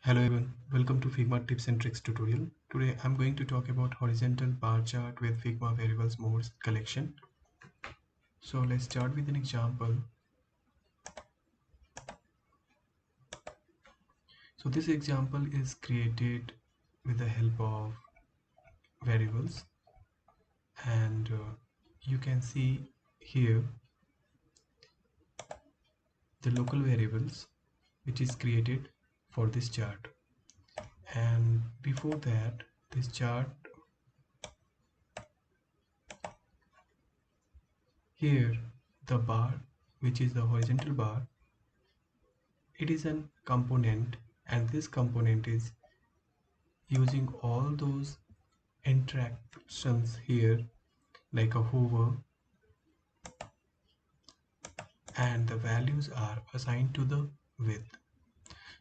Hello everyone, welcome to Figma tips and tricks tutorial. Today I'm going to talk about horizontal bar chart with Figma variables modes collection. So let's start with an example. So this example is created with the help of variables, and you can see here the local variables which is created for this chart. And before that, this chart here, the bar which is the horizontal bar, it is a component, and this component is using all those interactions here like a hover, and the values are assigned to the width.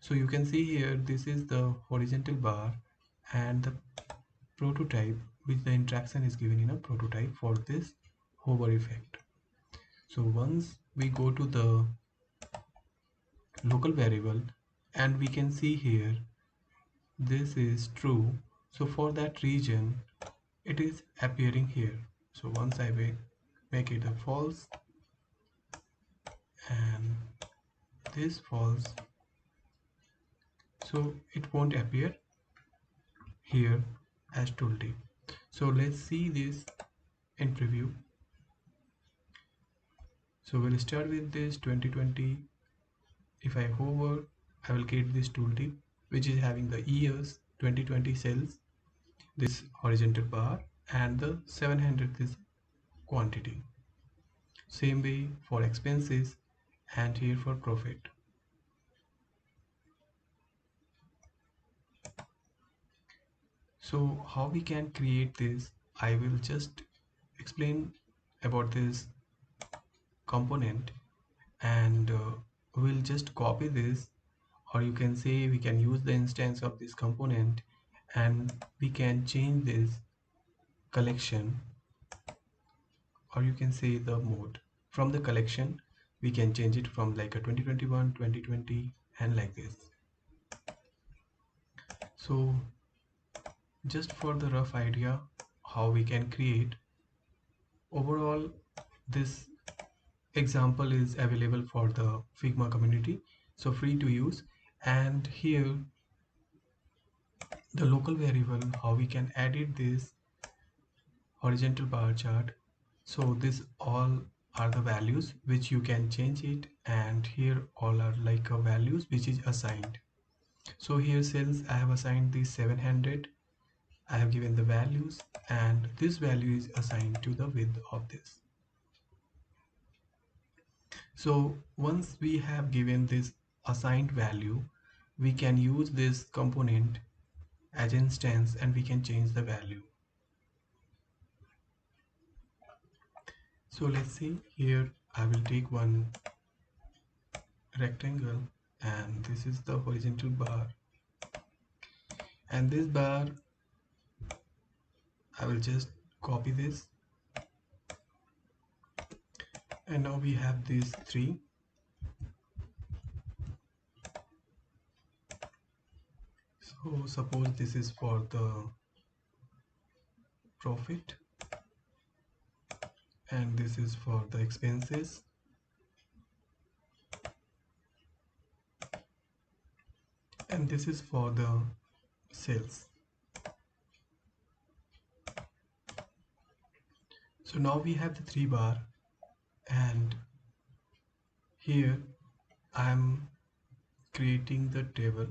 So you can see here this is the horizontal bar and the prototype, which the interaction is given in a prototype for this hover effect. So once we go to the local variable, and we can see here this is true, so for that region it is appearing here. So once I make it a false and this false, so it won't appear here as tooltip. So let's see this in preview. So we'll start with this 2020. If I hover, I will get this tooltip which is having the years 2020 cells, this horizontal bar, and the 700 is quantity. Same way for expenses and here for profit. So how we can create this, I will just explain about this component, and we'll just copy this, or you can say we can use the instance of this component, and we can change this collection, or you can say the mode. From the collection we can change it from like a 2021, 2020, and like this. So just for the rough idea how we can create, overall this example is available for the Figma community, so free to use. And here the local variable, how we can edit this horizontal bar chart. So this all are the values which you can change it, and here all are like a values which is assigned. So here cells I have assigned the 700, I have given the values, and this value is assigned to the width of this. So once we have given this assigned value, we can use this component as instance and we can change the value. So let's see here, I will take one rectangle, and this is the horizontal bar, and this bar I will just copy this, and now we have these three. So suppose this is for the profit, and this is for the expenses, and this is for the sales. So now we have the three bar, and here I am creating the table.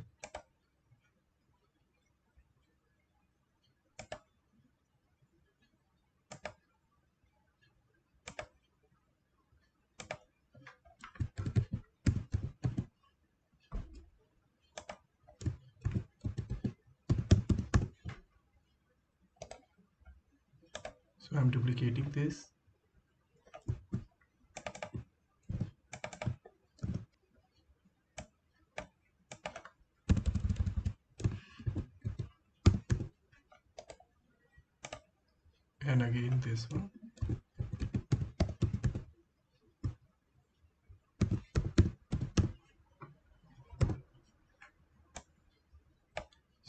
So I'm duplicating this, and again this one.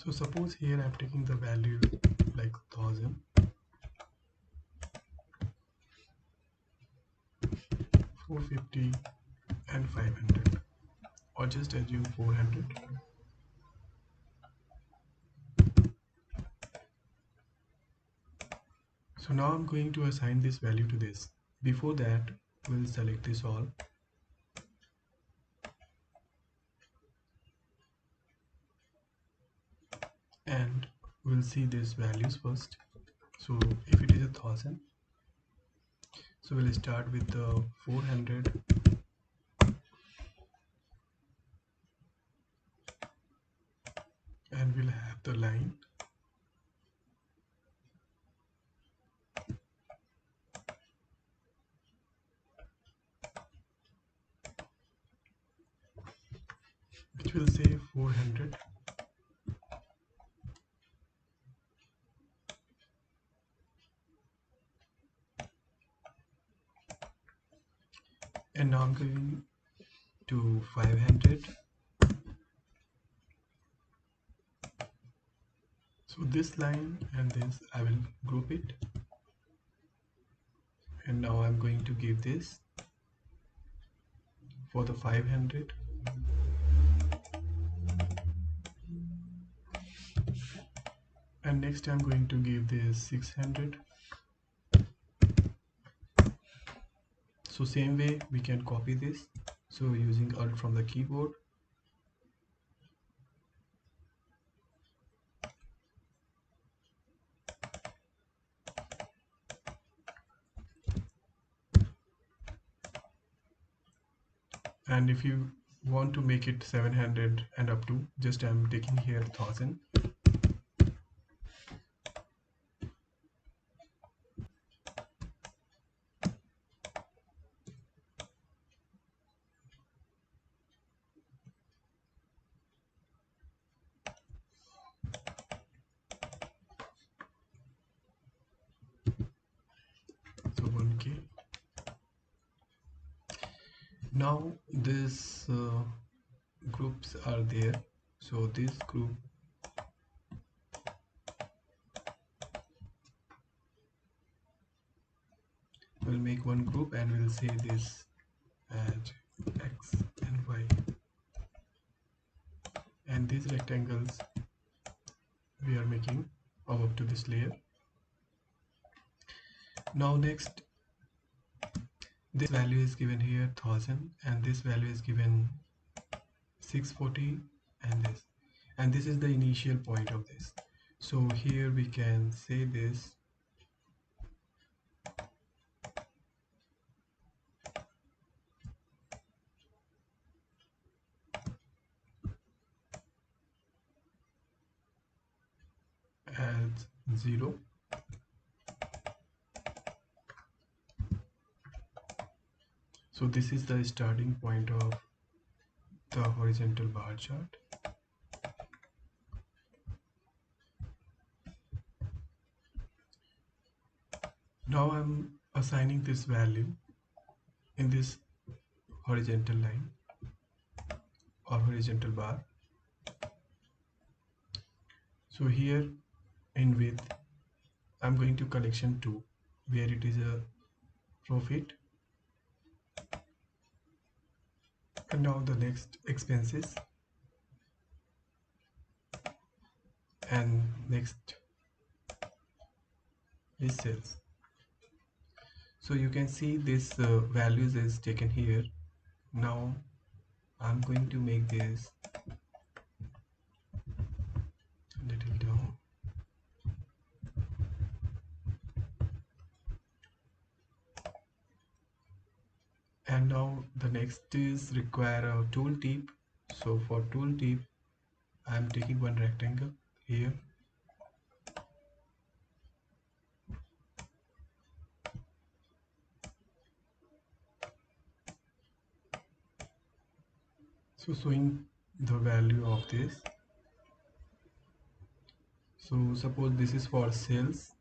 So suppose here I'm taking the value like 1000, 450 and 500, or just assume 400. So now I'm going to assign this value to this. Before that, we'll select this all and we'll see these values first. So if it is 1000, so we'll start with the 400 and we'll have the line, which will say 400, and now I'm going to 500. So this line and this I will group it, and now I'm going to give this for the 500, and next I'm going to give this 600. So same way we can copy this, so using Alt from the keyboard, and if you want to make it 700 and up to, just I'm taking here 1000. So 1k. Now this groups are there, so this group will make one group and we'll say this as x and y, and these rectangles we are making up to this layer. Now next, this value is given here 1000 and this value is given 640 and this is the initial point of this. So here we can say this as 0. So this is the starting point of the horizontal bar chart. Now I'm assigning this value in this horizontal line or horizontal bar. So here in width, I'm going to collection 2, where it is a profit. And now the next expenses, and next is sales. So you can see this values is taken here. Now I'm going to make this a little down. And now the next is require a tooltip. So for tooltip, I'm taking one rectangle here. So showing the value of this. So suppose this is for sales.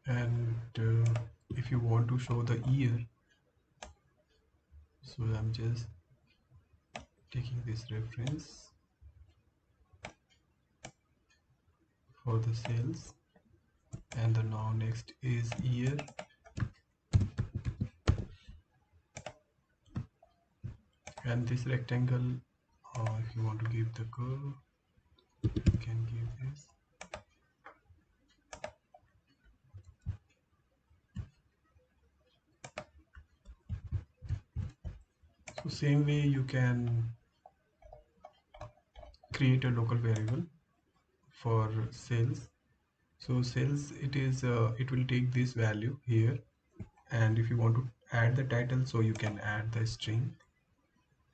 And if you want to show the year, So I'm just taking this reference for the sales, and the now next is year, and this rectangle, if you want to give the curve, you can give this. So same way you can create a local variable for sales. So sales, it will take this value here, and if you want to add the title, so you can add the string.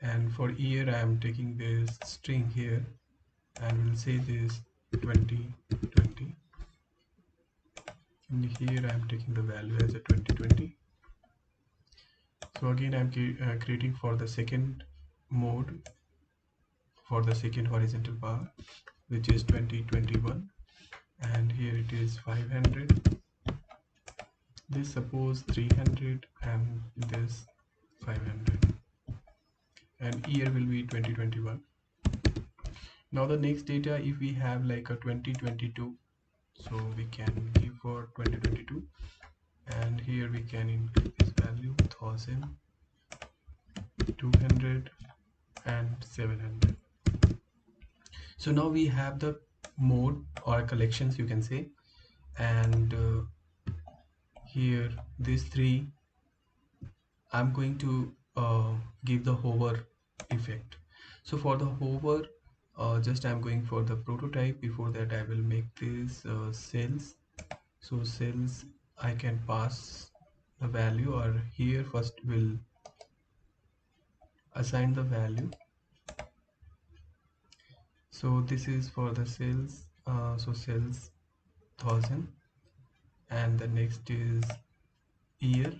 And for year I am taking this string here, and we'll say this 2020, and here I am taking the value as a 2020. So again I'm creating for the second mode, for the second horizontal bar, which is 2021, and here it is 500, this suppose 300, and this 500, and year will be 2021. Now the next data, if we have like a 2022, so we can give for 2022, and here we can increase this value 1000, 200, and 700. So now we have the mode or collections, you can say, and here these three I'm going to give the hover effect. So for the hover, just I'm going for the prototype. Before that I will make this cells. So cells, I can pass the value, or here first will assign the value. So this is for the cells, so cells 1000, and the next is year.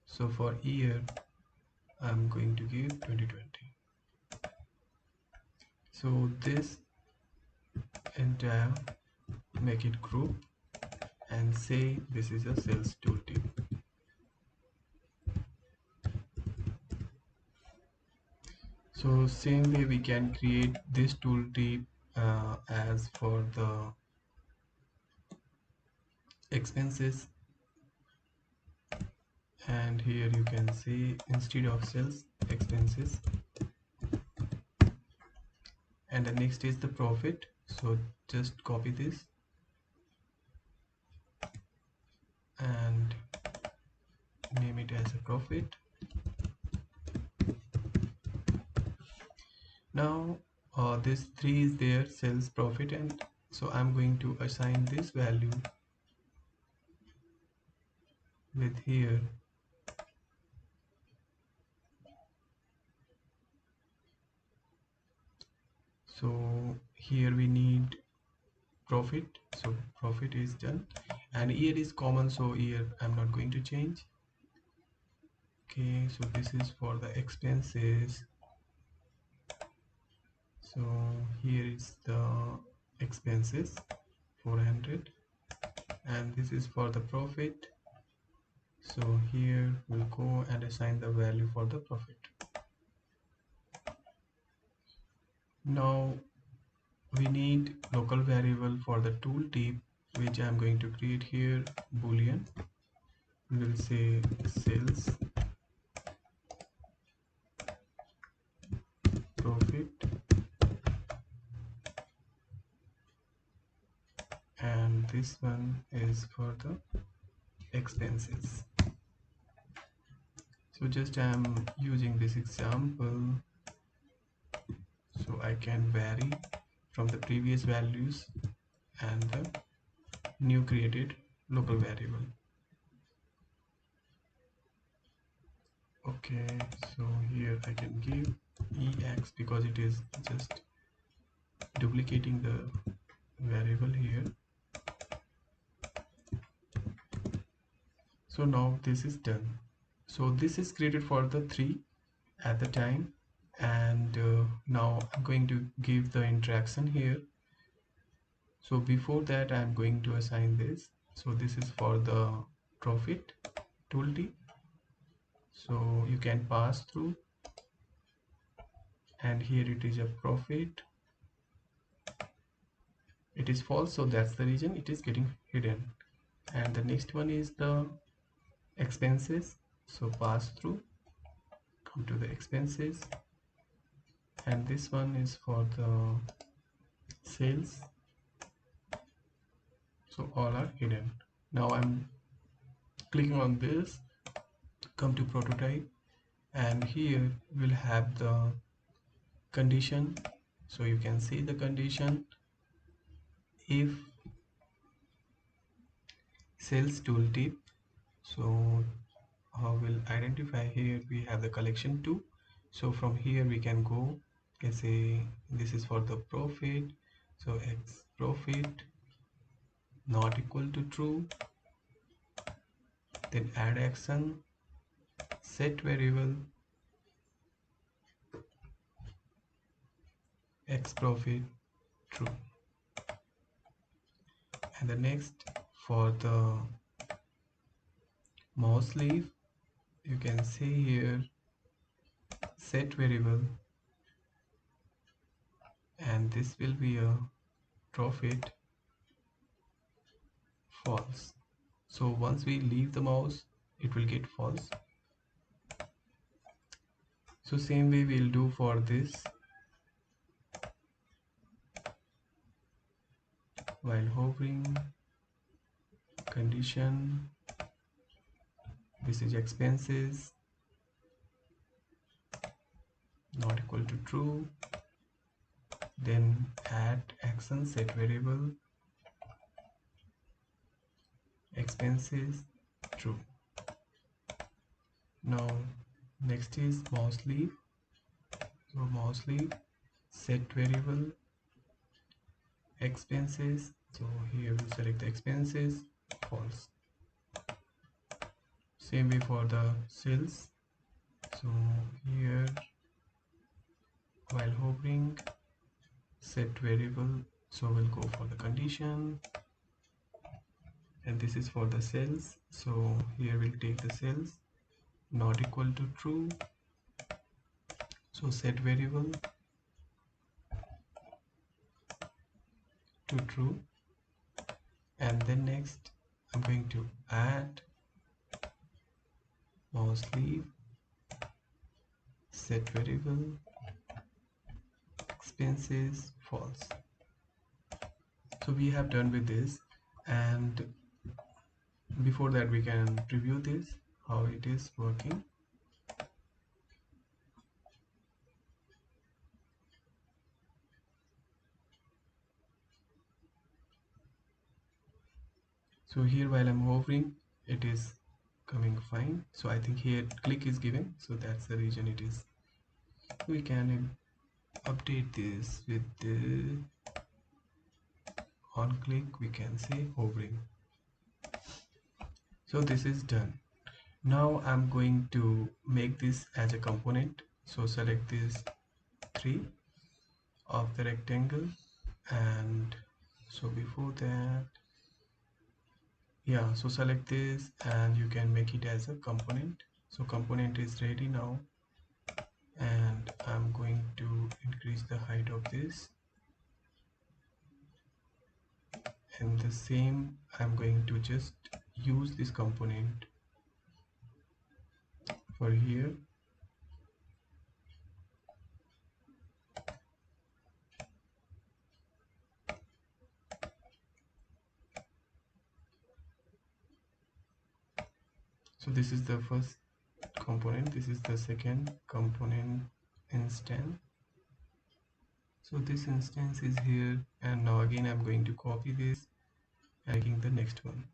So for year I'm going to give 2020. So this entire, make it group, and say this is a sales tooltip. So same way we can create this tooltip as for the expenses, and here you can say instead of sales, expenses, and the next is the profit. So just copy this and name it as a profit. Now this 3 is there, sales, profit, and so I'm going to assign this value with here. So here we need profit, so profit is done, and year is common, so year I'm not going to change. Okay, so this is for the expenses. So here is the expenses 400, and this is for the profit. So here we'll go and assign the value for the profit. Now we need local variable for the tooltip, which I'm going to create here, boolean. We'll say sales, profit, and this one is for the expenses. So just I'm using this example, so I can vary from the previous values and the new created local variable. Okay, so here I can give ex because it is just duplicating the variable here. So now this is done. So this is created for the 3 at the time, and now I'm going to give the interaction here. So before that I'm going to assign this. So this is for the profit tooltip. So you can pass through, and here it is a profit. It is false, so that's the reason it is getting hidden. And the next one is the expenses. So pass through, come to the expenses, and this one is for the sales. So all are hidden. Now I'm clicking on this, come to prototype, and here we'll have the condition. So you can see the condition: if sales tooltip. So how we'll identify, here we have the collection 2. So from here we can go and say this is for the profit. So x profit not equal to true, then add action, set variable x profit true. And the next, for the mouse leaf, you can say here set variable, and this will be a profit false. So once we leave the mouse, it will get false. So same way we'll do for this. While hovering, condition, this is expenses not equal to true, then add action, set variable expenses true. Now next is mouse leaf. So mouse leaf, set variable expenses. So here we select the expenses false. Same way for the sales. So here, while hovering, set variable, so we'll go for the condition, and this is for the sales. So here we'll take the sales not equal to true, so set variable to true. And then next I'm going to add mouse leaf, set variable expenses false. So we have done with this, and before that we can preview this how it is working. So here while I'm hovering, it is coming fine. So I think here click is given, so that's the reason it is. We can update this with the on click, we can say hovering. So this is done. Now I'm going to make this as a component. So select this 3 of the rectangle, and so before that, yeah, so select this and you can make it as a component. So component is ready now, and I'm going to increase the height of this, and the same I'm going to just use this component for here. So this is the first component, this is the second component instance. So this instance is here, and now again I'm going to copy this and making the next one.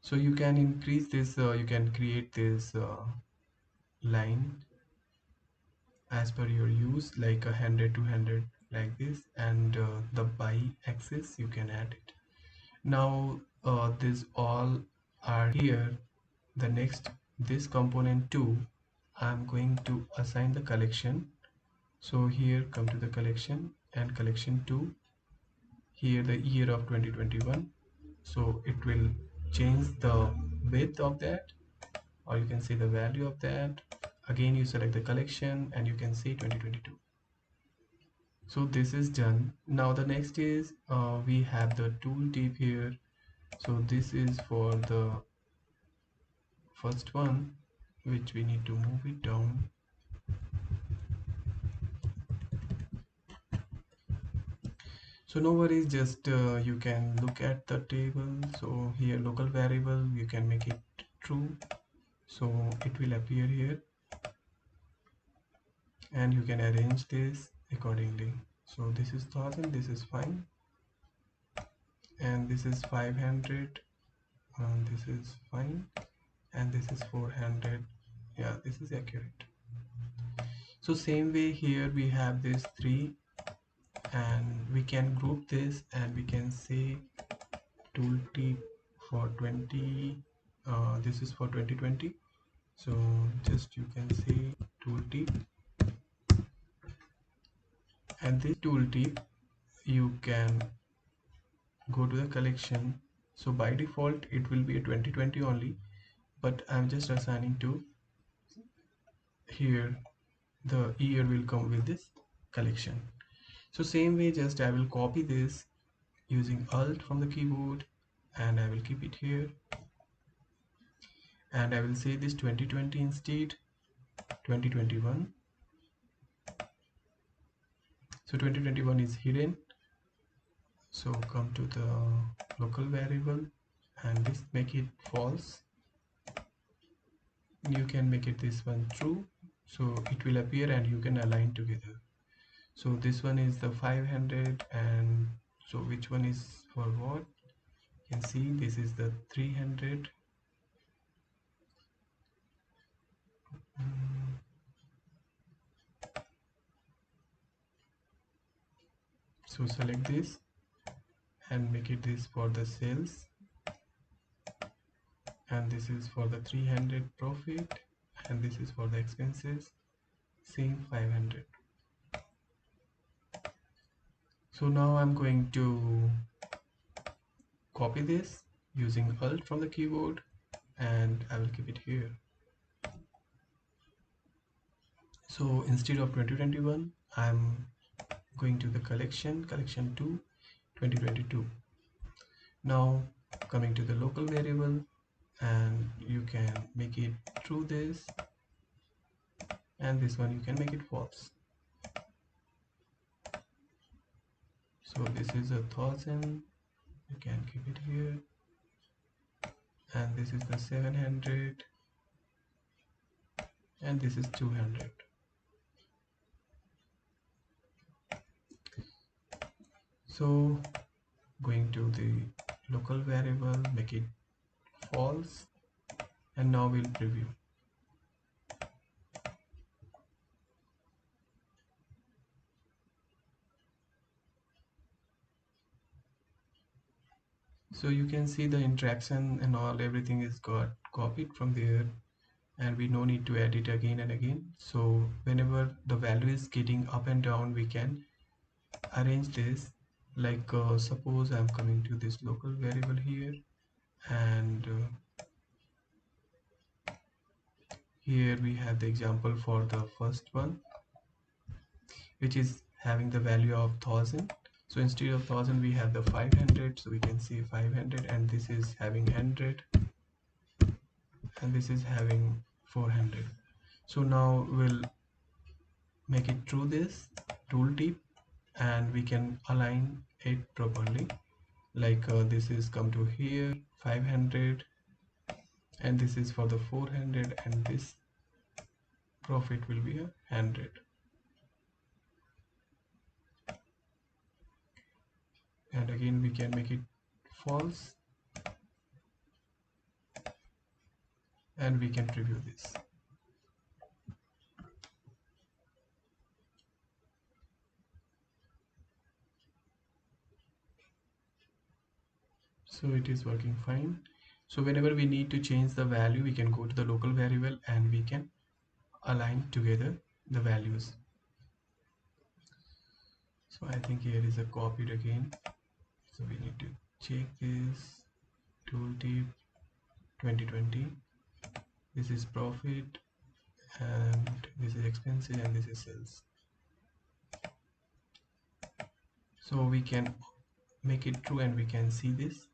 So you can increase this, you can create this line as per your use, like 100 to 100 like this, and the by axis you can add it. Now this all are here. The next, this component 2, I'm going to assign the collection. So here come to the collection, and collection 2, here the year of 2021. So it will change the width of that, or you can see the value of that. Again, you select the collection and you can see 2022. So this is done. Now the next is we have the tooltip here. So this is for the first one, which we need to move it down. So no worries, just you can look at the table. So here local variable, you can make it true, so it will appear here, and you can arrange this accordingly. So this is 1000, this is fine, and this is 500, and this is fine, and this is 400. Yeah, this is accurate. So same way here we have this three, and we can group this and we can say tooltip for 20. This is for 2020, so just you can say tooltip, and this tooltip you can go to the collection. So by default it will be a 2020 only, but I'm just assigning to here the year will come with this collection. So same way, just I will copy this using Alt from the keyboard, and I will keep it here, and I will say this 2020 instead 2021. So 2021 is hidden, so come to the local variable and this make it false. You can make it this one true, so it will appear and you can align together. So this one is the 500, and so which one is for what? You can see this is the 300. So select this and make it this for the sales, and this is for the 300 profit, and this is for the expenses, same 500. So now I'm going to copy this using Alt from the keyboard, and I will keep it here. So instead of 2021, I'm going to the collection 2 2022. Now coming to the local variable, and you can make it true this, and this one you can make it false. So this is 1000, you can keep it here, and this is the 700, and this is 200. So going to the local variable, make it false, and now we'll preview. So you can see the interaction and all, everything is got copied from there, and we no need to edit again and again. So whenever the value is getting up and down, we can arrange this, like suppose I'm coming to this local variable here, and here we have the example for the first one, which is having the value of 1000. So instead of 1000 we have the 500, so we can say 500, and this is having 100, and this is having 400. So now we'll make it true this tooltip, and we can align it properly, like this is come to here 500, and this is for the 400, and this profit will be 100, and again we can make it false, and we can preview this. So it is working fine. So whenever we need to change the value, we can go to the local variable and we can align together the values. So I think here is a copied again, so we need to check this tooltip 2020, This is profit, and this is expenses, and this is sales. So we can make it true and we can see this.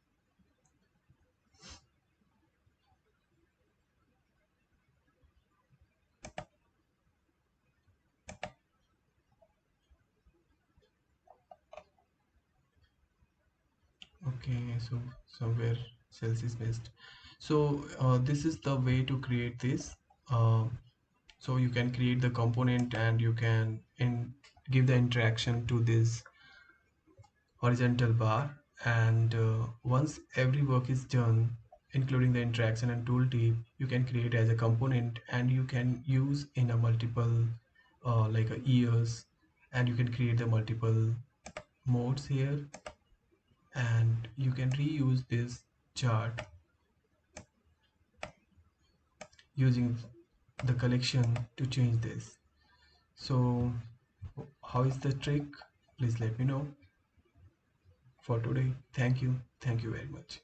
Okay, so somewhere sales is missed. So this is the way to create this. Um so you can create the component and you can give the interaction to this horizontal bar, and once every work is done, including the interaction and tooltip, you can create as a component and you can use in a multiple like a years, and you can create the multiple modes here, and you can reuse this chart using the collection to change this. So how is the trick? Please let me know. For today, thank you very much.